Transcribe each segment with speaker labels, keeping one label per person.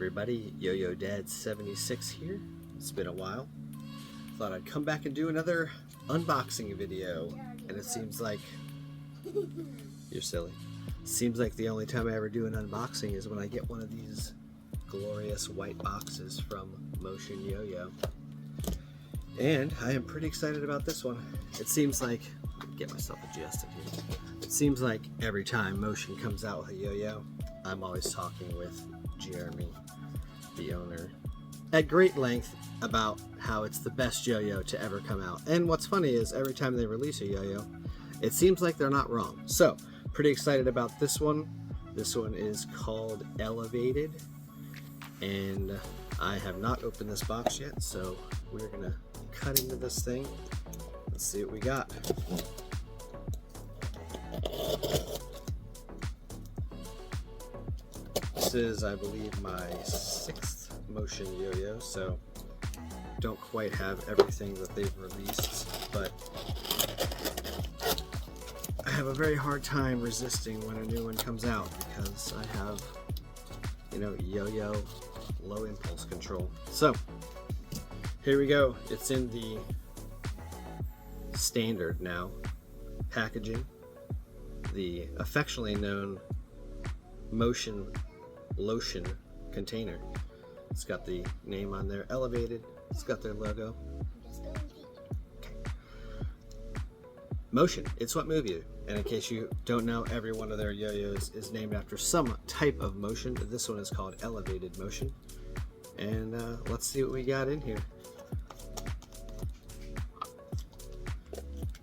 Speaker 1: everybody, Yo-Yo Dad 76 here. It's been a while. Thought I'd come back and do another unboxing video, and it seems like you're silly. Seems like the only time I ever do an unboxing is when I get one of these glorious white boxes from Motion Yo-Yo. And I am pretty excited about this one. It seems like, get myself adjusted here. It seems like every time Motion comes out with a yo-yo, I'm always talking with Jeremy, the owner, at great length about how it's the best yo-yo to ever come out. And what's funny is every time they release a yo-yo, it seems like they're not wrong. So, pretty excited about this one. This one is called Elevated, and I have not opened this box yet, so we're gonna cut into this thing. Let's see what we got. This is, I believe, my 6th Motion yo-yo, so don't quite have everything that they've released, but I have a very hard time resisting when a new one comes out because I have, yo-yo low impulse control. So here we go. It's in the standard now packaging, the affectionately known Motion lotion container. It's got the name on there, Elevated. It's got their logo. Okay. Motion, it's what move you. And in case you don't know, every one of their yo-yos is named after some type of motion. This one is called Elevated Motion. And let's see what we got in here.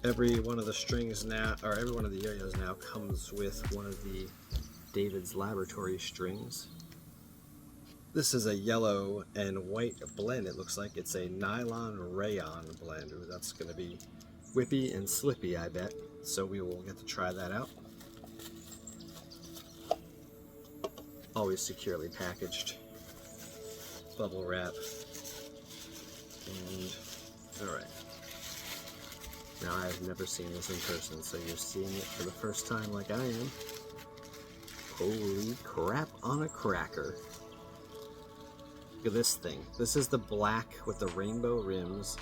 Speaker 1: Every one of the strings now, or every one of the yo-yos now comes with one of the David's Laboratory strings. This is a yellow and white blend. It looks like it's a nylon rayon blend. Ooh, that's going to be whippy and slippy, I bet. So we will get to try that out. Always securely packaged. Bubble wrap. And alright. Now I have never seen this in person, so you're seeing it for the first time like I am. Holy crap on a cracker. Look at this thing. This is the black with the rainbow rims.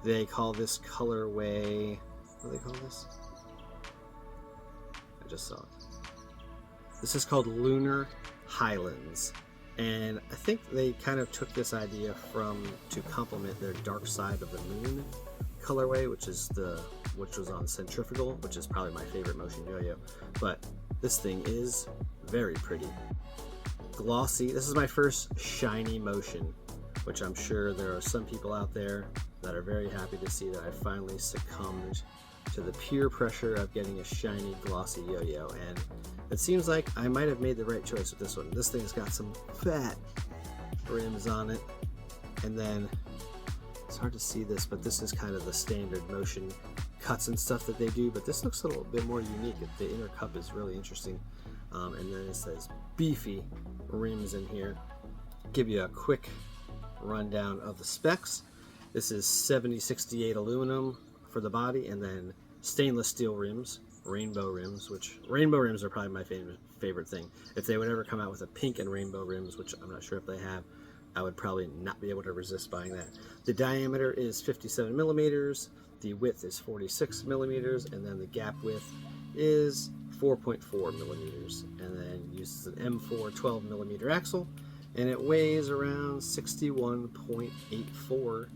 Speaker 1: They call this colorway, what do they call this? I just saw it. This is called Lunar Highlands. And I think they kind of took this idea to complement their Dark Side of the Moon colorway, which was on Centrifugal, which is probably my favorite Motion yo-yo. But this thing is very pretty. Glossy. This is my first shiny Motion, which I'm sure there are some people out there that are very happy to see that I finally succumbed to the peer pressure of getting a shiny, glossy yo-yo, and it seems like I might have made the right choice with this one. This thing's got some fat rims on it, and then it's hard to see this, but this is kind of the standard Motion cuts and stuff that they do, but this looks a little bit more unique. The inner cup is really interesting, and then it says beefy rims in here. Give you a quick rundown of the specs. This is 7068 aluminum for the body, and then stainless steel rims, rainbow rims, which rainbow rims are probably my favorite thing. If they would ever come out with a pink and rainbow rims, which I'm not sure if they have, I would probably not be able to resist buying that. The diameter is 57 millimeters, the width is 46 millimeters, and then the gap width is 4.4 millimeters, and then uses an M4 12 millimeter axle, and it weighs around 61.84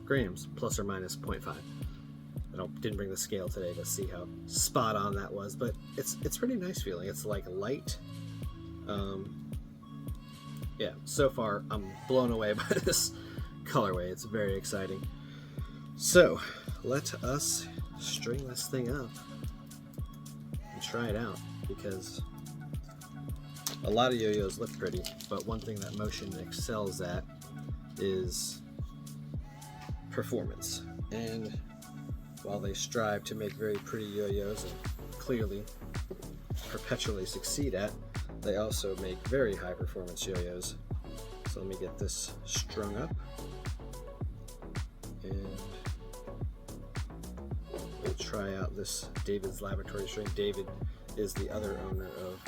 Speaker 1: grams, plus or minus 0.5. I didn't bring the scale today to see how spot on that was, but it's pretty nice feeling. It's like light. Yeah, so far I'm blown away by this colorway. It's very exciting. So let us string this thing up and try it out, because a lot of yo-yos look pretty, but one thing that Motion excels at is performance. And while they strive to make very pretty yo-yos and clearly perpetually succeed at, they also make very high performance yo-yos. So let me get this strung up, and we'll try out this David's Laboratory string. David is the other owner of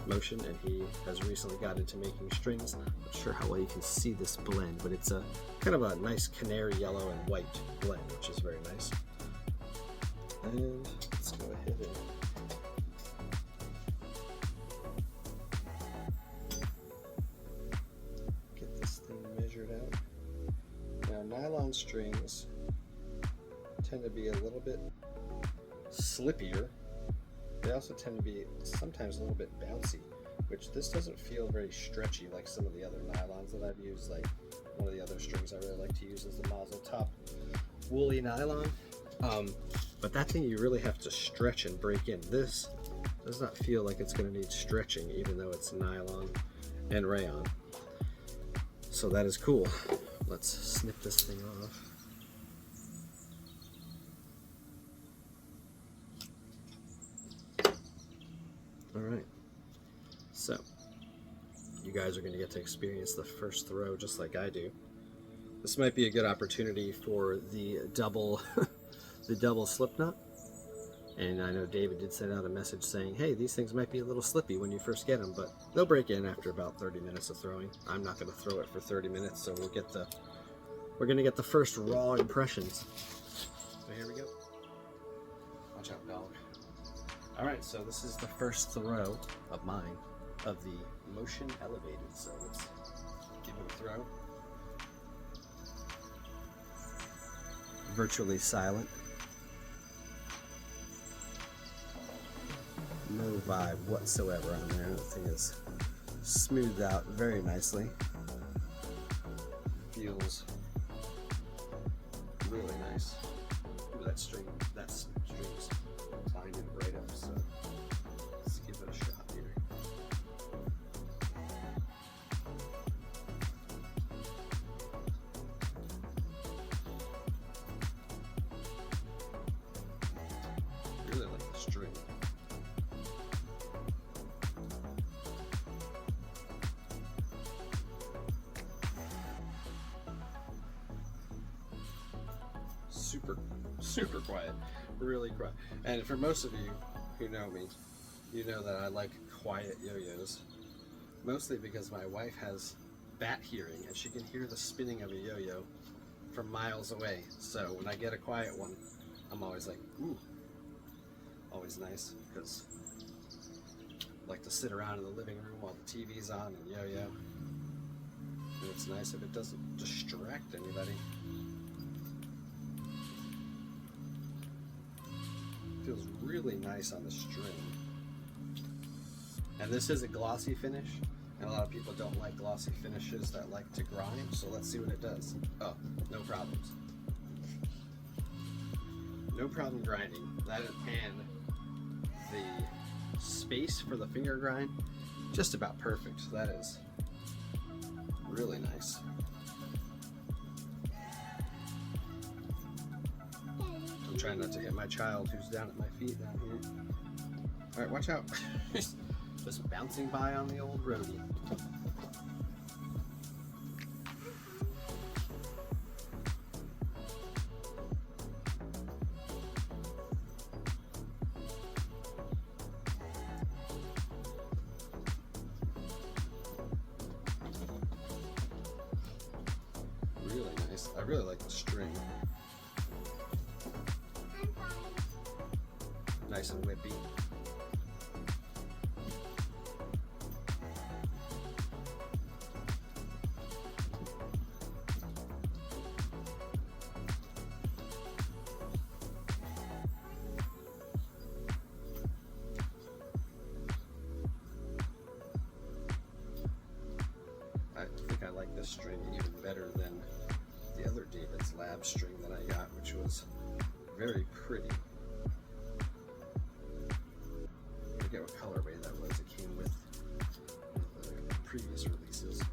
Speaker 1: motion, and he has recently got into making strings. Not sure how well you can see this blend, but it's a kind of a nice canary yellow and white blend, which is very nice. And let's go ahead and get this thing measured out. Now, nylon strings tend to be a little bit slippier. They also tend to be sometimes a little bit bouncy, which this doesn't feel very stretchy like some of the other nylons that I've used. Like one of the other strings I really like to use is the Mazel Top woolly nylon. But that thing you really have to stretch and break in. This does not feel like it's going to need stretching, even though it's nylon and rayon. So that is cool. Let's snip this thing off. All right, so you guys are going to get to experience the first throw just like I do. This might be a good opportunity for the double the double slip knot. And I know David did send out a message saying, hey, these things might be a little slippy when you first get them, but they'll break in after about 30 minutes of throwing. I'm not going to throw it for 30 minutes, so we're going to get the first raw impressions. So here we go. Watch out, dog. All right, so this is the first throw of mine of the Motion Elevated. So let's give it a throw. Virtually silent. No vibe whatsoever on there. The thing is smoothed out very nicely. Feels really nice. Ooh, that string's lining right up, so let's give it a shot here. Really like the string. Super quiet, really quiet. And for most of you who know me, you know that I like quiet yo-yos, mostly because my wife has bat hearing and she can hear the spinning of a yo-yo from miles away. So when I get a quiet one, I'm always like, ooh, always nice, because I like to sit around in the living room while the TV's on and yo-yo. And it's nice if it doesn't distract anybody. Feels really nice on the string. And this is a glossy finish, and a lot of people don't like glossy finishes that like to grind, so let's see what it does. Oh, no problems. No problem grinding. That is, and the space for the finger grind, just about perfect. That is really nice. I'm trying not to hit my child who's down at my feet down here. All right, watch out. Just bouncing by on the old roadie. Really nice. I really like the string. Nice and whippy. I think I like this string even better than the other David's Lab string that I got, which was very pretty. I forget what colorway that was. It came with the previous releases.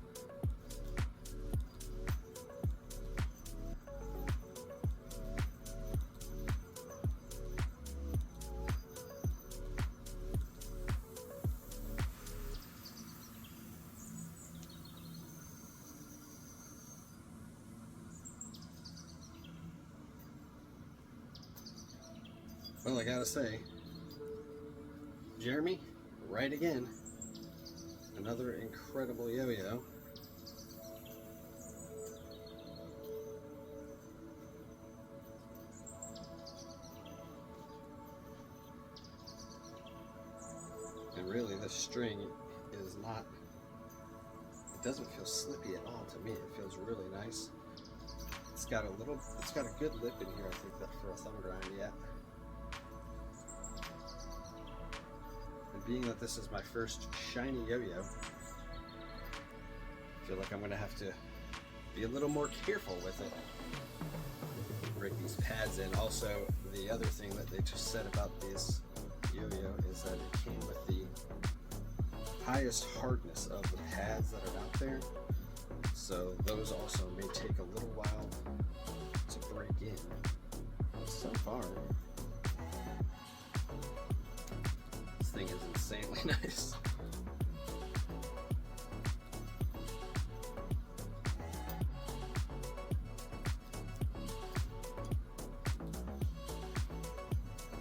Speaker 1: Well, I gotta say, Jeremy, right again. Another incredible yo-yo. And really, this string is not, it doesn't feel slippy at all to me. It feels really nice. It's got a good lip in here, I think, that for a thumb grind, yeah. And being that this is my first shiny yo-yo, I feel like I'm gonna have to be a little more careful with it. Break these pads in. Also, the other thing that they just said about this yo-yo is that it came with the highest hardness of the pads that are out there. So those also may take a little while to break in. But so far, this thing is insanely nice.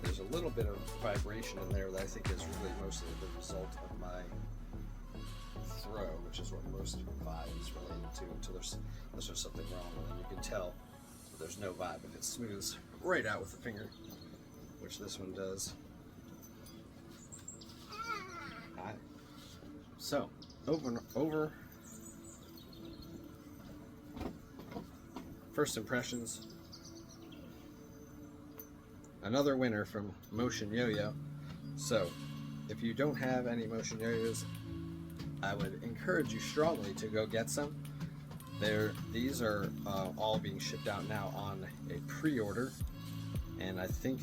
Speaker 1: There's a little bit of vibration in there that I think is really mostly the result of my throw, which is what most vibe is related to, until there's something wrong with it. You can tell that there's no vibe if it smooths right out with the finger, which this one does. Hi. So, over first impressions. Another winner from Motion Yo-Yo. So, if you don't have any Motion Yo-Yos, I would encourage you strongly to go get some. These are all being shipped out now on a pre-order, and I think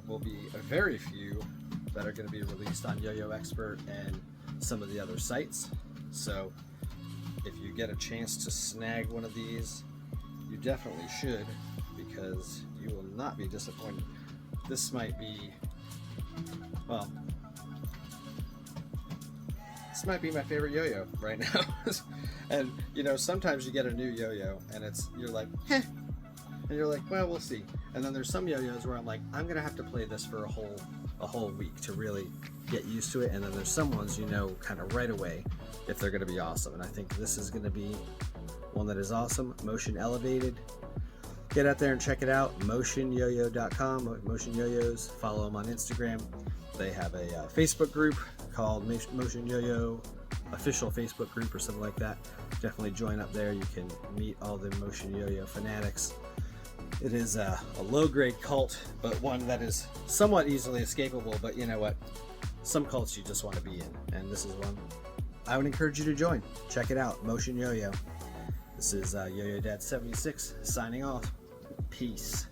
Speaker 1: will be a very few that are going to be released on Yo-Yo Expert and some of the other sites. So if you get a chance to snag one of these, you definitely should, because you will not be disappointed. This might be, well, this might be my favorite yo-yo right now. And you know, sometimes you get a new yo-yo and you're like, heh, and you're like, well, we'll see. And then there's some yo-yos where I'm like, I'm gonna have to play this for a whole week to really get used to it. And then there's some ones, you know, kind of right away if they're gonna be awesome. And I think this is gonna be one that is awesome. Motion Elevated. Get out there and check it out. MotionYoyo.com. Motion Yo-Yos. Follow them on Instagram. They have a Facebook group called Motion Yo-Yo official Facebook group or something like that. Definitely join up there. You can meet all the Motion Yo-Yo fanatics. It is a low-grade cult, but one that is somewhat easily escapable. But you know what? Some cults you just want to be in, and this is one I would encourage you to join. Check it out. Motion Yo-Yo. This is Yo-Yo Dad 76 signing off. Peace.